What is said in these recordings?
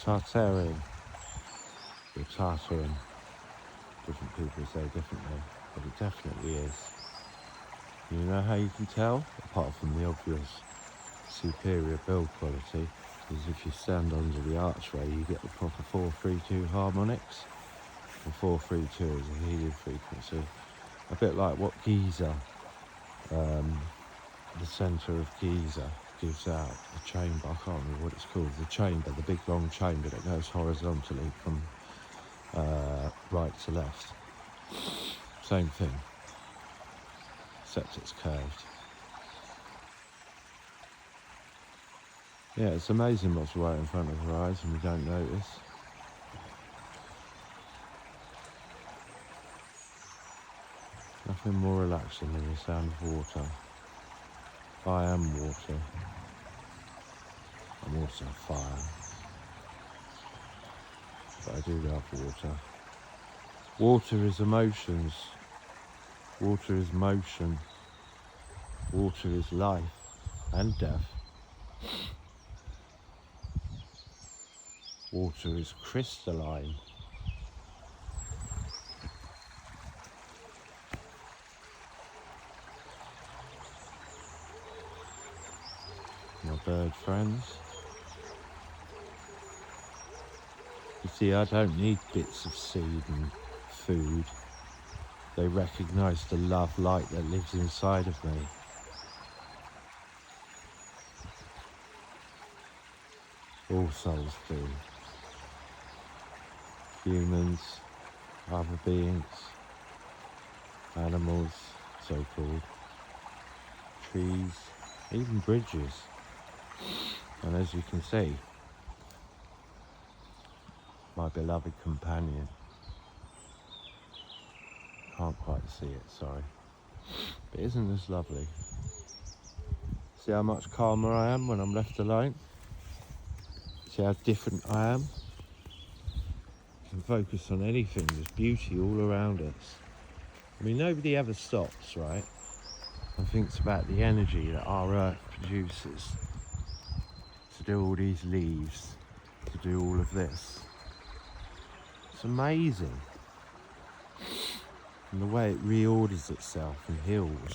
Tartarian, or Tartarin. Different people say differently, but it definitely is. You know how you can tell, apart from the obvious superior build quality, is if you stand under the archway, you get the proper 432 harmonics. And 432 is a healing frequency, a bit like what Giza, the centre of Giza, gives out. The chamber, I can't remember what it's called. The chamber, the big long chamber that goes horizontally from right to left. Same thing, except it's curved. Yeah, it's amazing what's right in front of our eyes and we don't notice. Nothing more relaxing than the sound of water. I am water. I'm also fire. But I do love water. Water is emotions. Water is motion. Water is life and death. Water is crystalline. My bird friends. You see, I don't need bits of seed and food. They recognise the love light that lives inside of me. All souls do. Humans, other beings, animals, so-called, trees, even bridges. And as you can see, my beloved companion. Can't quite see it, sorry. But isn't this lovely? See how much calmer I am when I'm left alone? See how different I am? You can focus on anything, there's beauty all around us. I mean, nobody ever stops, right? And thinks about the energy that our earth produces to do all these leaves, to do all of this. It's amazing. And the way it reorders itself and heals.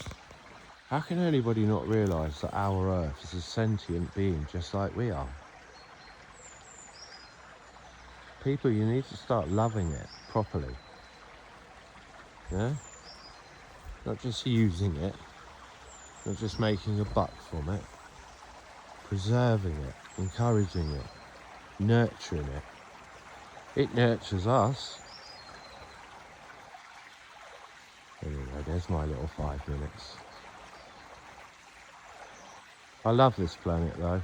How can anybody not realise that our earth is a sentient being just like we are? People, you need to start loving it properly. Yeah? Not just using it, not just making a buck from it. Preserving it, encouraging it, nurturing it. It nurtures us. Anyway, there's my little 5 minutes. I love this planet though.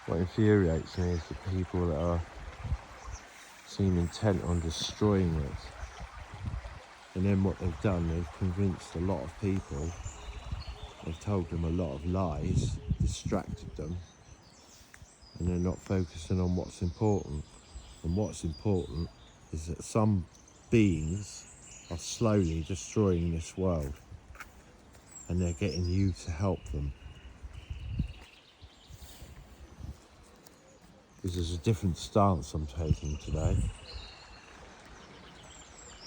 What infuriates me is the people that seem intent on destroying it. And then what they've done, they've convinced a lot of people, they've told them a lot of lies, distracted them, and they're not focusing on what's important. And what's important is that some beings are slowly destroying this world, and they're getting you to help them. This is a different stance I'm taking today.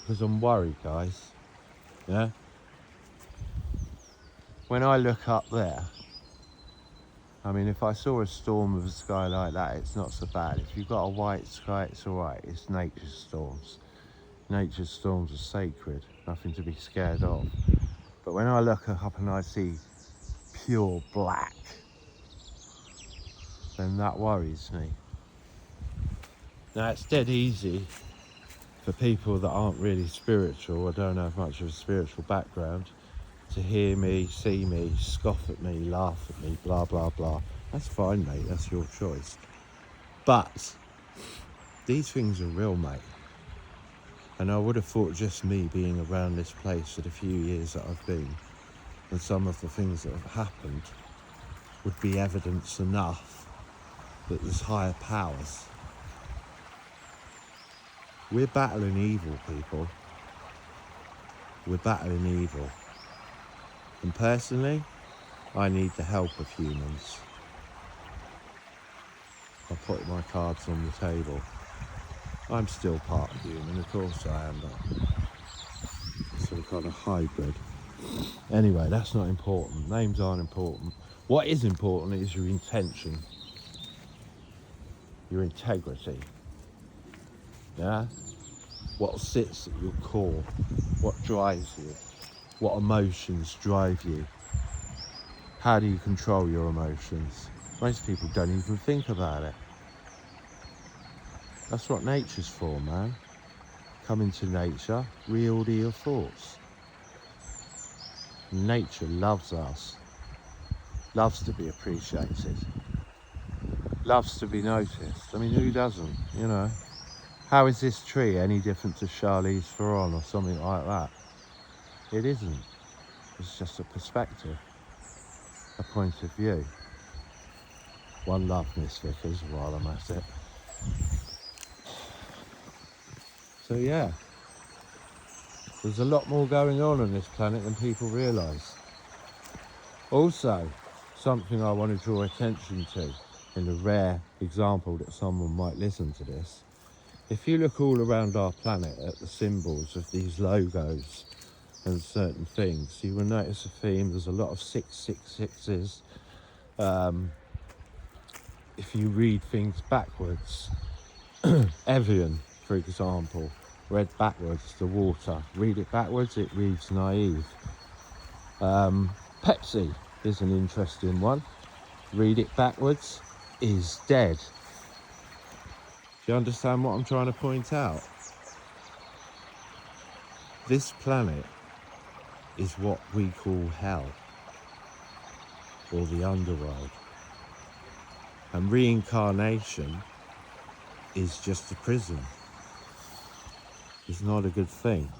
Because I'm worried, guys. Yeah? When I look up there, I mean, if I saw a storm of a sky like that, it's not so bad. If you've got a white sky, it's all right. It's nature's storms. Nature's storms are sacred, nothing to be scared of. But when I look up and I see pure black, then that worries me. Now, it's dead easy for people that aren't really spiritual or don't have much of a spiritual background to hear me, see me, scoff at me, laugh at me, blah, blah, blah. That's fine, mate, that's your choice. But these things are real, mate. And I would have thought just me being around this place for the few years that I've been, and some of the things that have happened, would be evidence enough that there's higher powers. We're battling evil, people. We're battling evil. And personally, I need the help of humans. I put my cards on the table. I'm still part human, of course I am, but some kind of hybrid. Anyway, that's not important. Names aren't important. What is important is your intention, your integrity. Yeah? What sits at your core, what drives you, what emotions drive you. How do you control your emotions? Most people don't even think about it. That's what nature's for, man. Come into nature, reorder your thoughts. Nature loves us, loves to be appreciated, loves to be noticed. I mean, who doesn't, you know? How is this tree any different to Charlize Theron or something like that? It isn't. It's just a perspective, a point of view. One love, Miss Vickers, while I'm at it. So yeah, there's a lot more going on this planet than people realise. Also, something I want to draw attention to, in the rare example that someone might listen to this, if you look all around our planet at the symbols of these logos and certain things, you will notice a theme. There's a lot of 666s. If you read things backwards, Evian, for example, read backwards, the water. Read it backwards, it reads naive. Pepsi is an interesting one. Read it backwards, is dead. Do you understand what I'm trying to point out? This planet is what we call hell, or the underworld. And reincarnation is just a prison. It's not a good thing.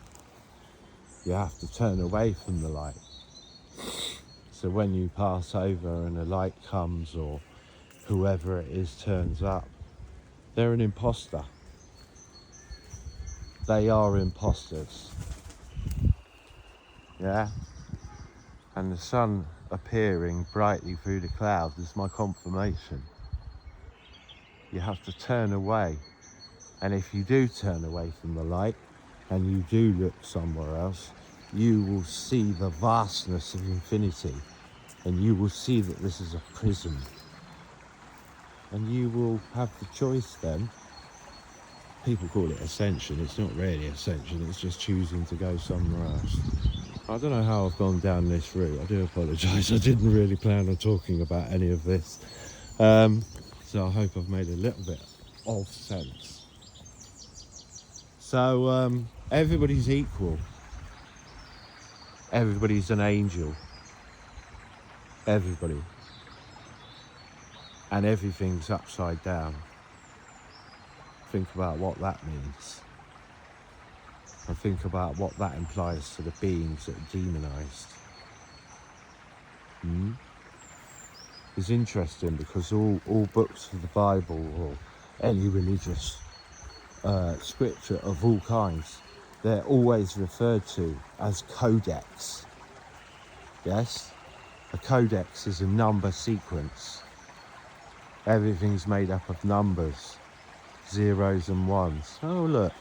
You have to turn away from the light. So when you pass over and a light comes, or whoever it is turns up, they're an imposter. They are imposters. Yeah? And the sun appearing brightly through the clouds is my confirmation. You have to turn away. And if you do turn away from the light, and you do look somewhere else, you will see the vastness of infinity. And you will see that this is a prison. And you will have the choice then. People call it ascension. It's not really ascension. It's just choosing to go somewhere else. I don't know how I've gone down this route. I do apologise. I didn't really plan on talking about any of this. So I hope I've made a little bit of sense. So everybody's equal. Everybody's an angel. Everybody. And everything's upside down. Think about what that means. And think about what that implies to the beings that are demonized. It's interesting because all books of the Bible or any religious scripture of all kinds, they're always referred to as codex. Yes? A codex is a number sequence. Everything's made up of numbers, zeros and ones. Oh look,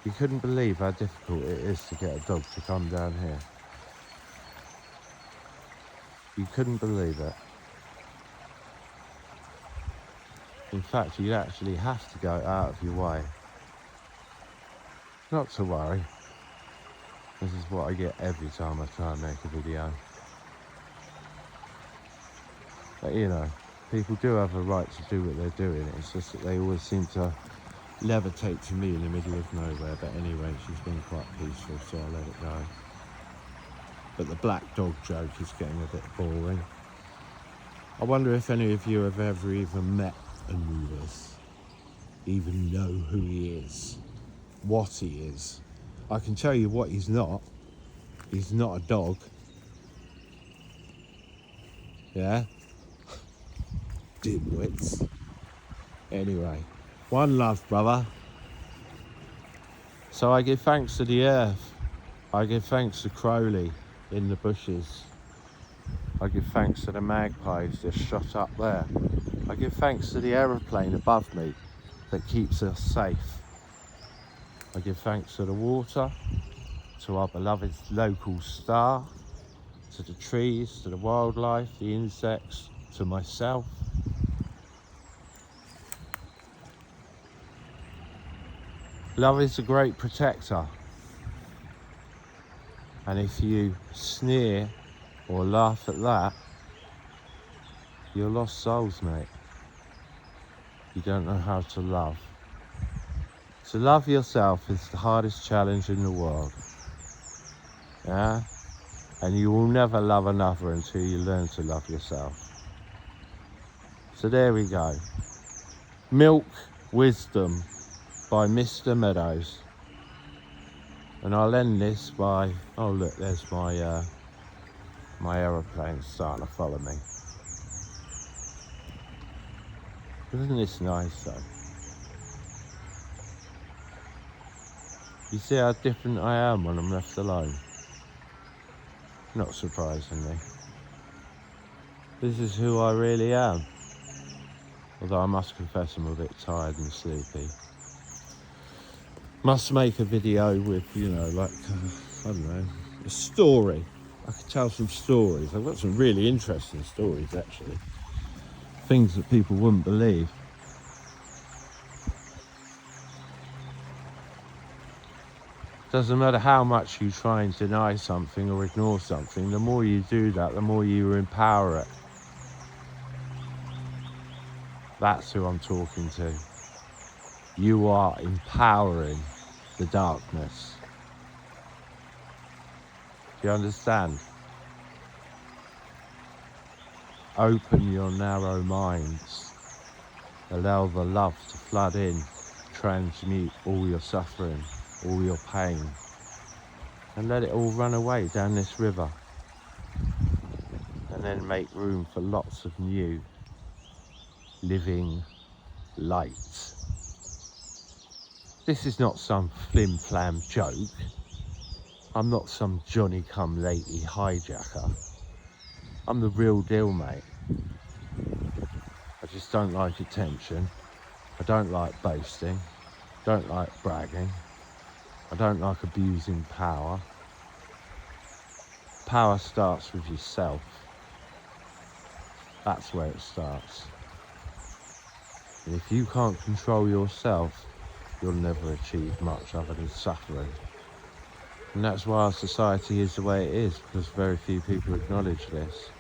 you couldn't believe how difficult it is to get a dog to come down here. You couldn't believe it. In fact, you'd actually have to go out of your way. Not to worry. This is what I get every time I try and make a video. But you know, people do have a right to do what they're doing. It's just that they always seem to levitate to me in the middle of nowhere. But anyway, she's been quite peaceful, so I'll let it go. But the black dog joke is getting a bit boring. I wonder if any of you have ever even met Anubis, even know who he is, what he is. I can tell you what he's not. He's not a dog. Yeah? Dimwits. Anyway, one love, brother. So I give thanks to the earth. I give thanks to Crowley in the bushes. I give thanks to the magpies just shot up there. I give thanks to the aeroplane above me that keeps us safe. I give thanks to the water, to our beloved local star, to the trees, to the wildlife, the insects, to myself. Love is a great protector. And if you sneer or laugh at that, you're lost souls, mate. You don't know how to love. To love yourself is the hardest challenge in the world. Yeah? And you will never love another until you learn to love yourself. So there we go. Milk Wisdom by Mr. Meadows. And I'll end this by, oh look, there's my my aeroplane starting to follow me. Isn't this nice though? You see how different I am when I'm left alone? Not surprisingly. This is who I really am. Although I must confess I'm a bit tired and sleepy. Must make a video with, you know, like, I don't know, a story. I could tell some stories. I've got some really interesting stories, actually. Things that people wouldn't believe. Doesn't matter how much you try and deny something or ignore something, the more you do that, the more you empower it. That's who I'm talking to. You are empowering the darkness. Do you understand? Open your narrow minds. Allow the love to flood in, transmute all your suffering, all your pain, and let it all run away down this river. And then make room for lots of new, living light. This is not some flim-flam joke. I'm not some Johnny-come-lately hijacker. I'm the real deal, mate. I just don't like attention. I don't like boasting. Don't like bragging. I don't like abusing power. Power starts with yourself. That's where it starts. And if you can't control yourself, you'll never achieve much other than suffering. And that's why our society is the way it is, because very few people acknowledge this.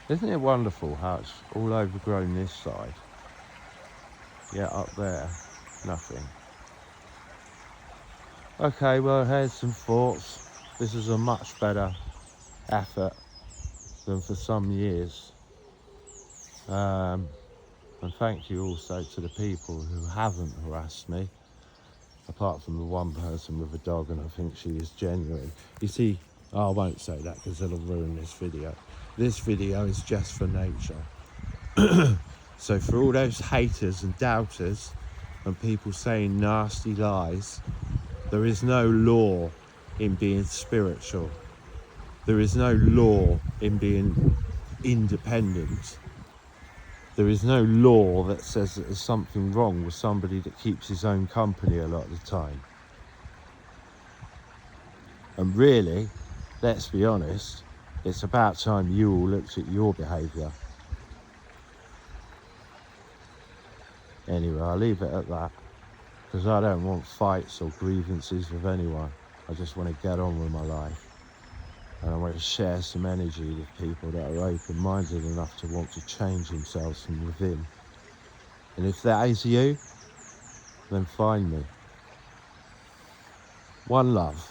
Isn't it wonderful how it's all overgrown this side? Yet up there, nothing. Okay, well, here's some thoughts. This is a much better effort than for some years. And thank you also to the people who haven't harassed me, apart from the one person with a dog, and I think she is genuine. You see, I won't say that because it'll ruin this video. This video is just for nature. So for all those haters and doubters and people saying nasty lies, there is no law in being spiritual. There is no law in being independent. There is no law that says that there's something wrong with somebody that keeps his own company a lot of the time. And really, let's be honest, it's about time you all looked at your behaviour. Anyway, I'll leave it at that, because I don't want fights or grievances with anyone. I just want to get on with my life. And I want to share some energy with people that are open-minded enough to want to change themselves from within. And if that is you, then find me. One love.